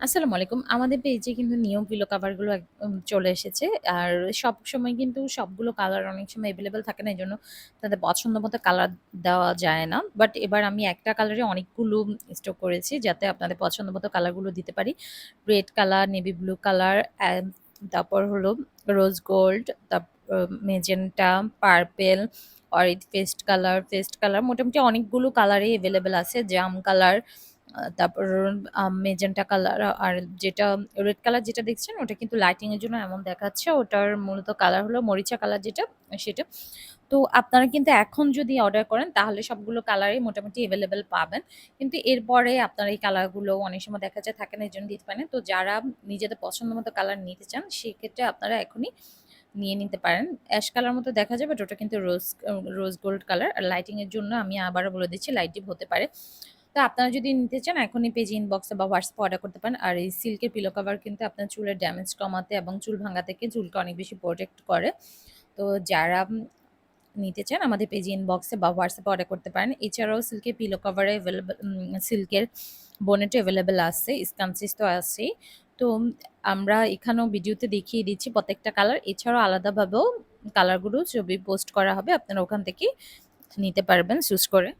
আসসালামু আলাইকুম। আমাদের পেজে কিন্তু নিয়ম পিলো কভার গুলো একদম চলে এসেছে। আর সবসময় কিন্তু সবগুলো কালার অনেক সময় এভেইলেবল থাকে না। এজন্য তাদের পছন্দ মতো কালার দেওয়া যায় না। বাট এবার আমি একটা কালারে অনেকগুলো স্টক করেছি যাতে আপনাদের পছন্দ মতো কালারগুলো দিতে পারি। Red colour, navy blue colour, তারপর হলো রোজ গোল্ড, তারপর magenta, purple, orange paste colour মোটামুটি অনেকগুলো কালারই এভেইলেবল আছে। জাম কালার তারপর মেজেন্টা কালার আর যেটা রেড কালার যেটা দেখছেন ওটা কিন্তু লাইটিং এর জন্য এমন দেখাচ্ছে। ওটার মূলত কালার হলো মরিচা কালার যেটা সেটা। তো আপনারা কিন্তু এখন যদি অর্ডার করেন তাহলে সবগুলো কালারই মোটামুটি এভেইলেবল পাবেন। কিন্তু এরপরে আপনারা এই কালারগুলো অনেক সময় দেখা যায় থাকে না এজন্য দিতে পারেন। তো যারা নিজেদের পছন্দ মতো কালার নিতে চান সেক্ষেত্রে আপনারা এখনই নিয়ে নিতে পারেন। অ্যাশ কালার মতো দেখা যায় বাট ওটা কিন্তু রোজ গোল্ড কালার। আর লাইটিং এর জন্য আমি আবারও বলে দিচ্ছি লাইট ডিপ হতে পারে। তো আপনারা যদি নিতে চান এখনই পেজ ইনবক্সে বা হোয়াটসঅ্যাপে অর্ডার করতে পারেন। আর এই সিল্কের পিলো কভার কিন্তু আপনার চুলের ড্যামেজ কমাতে এবং চুল ভাঙা থেকে চুলকে অনেক বেশি প্রোটেক্ট করে। তো যারা নিতে চান আমাদের পেজ ইনবক্সে বা হোয়াটসঅ্যাপে অর্ডার করতে পারেন। এছাড়াও সিল্কের পিলো কভারে সিল্কের বোনেটও এভেইলেবল আছে, স্কানচিস তো আছেই। তো আমরা এখানেও ভিডিওতে দেখিয়ে দিচ্ছি প্রত্যেকটা কালার। এছাড়াও আলাদাভাবেও কালারগুলো ছবি পোস্ট করা হবে। আপনারা ওখান থেকে নিতে পারবেন চুজ করে।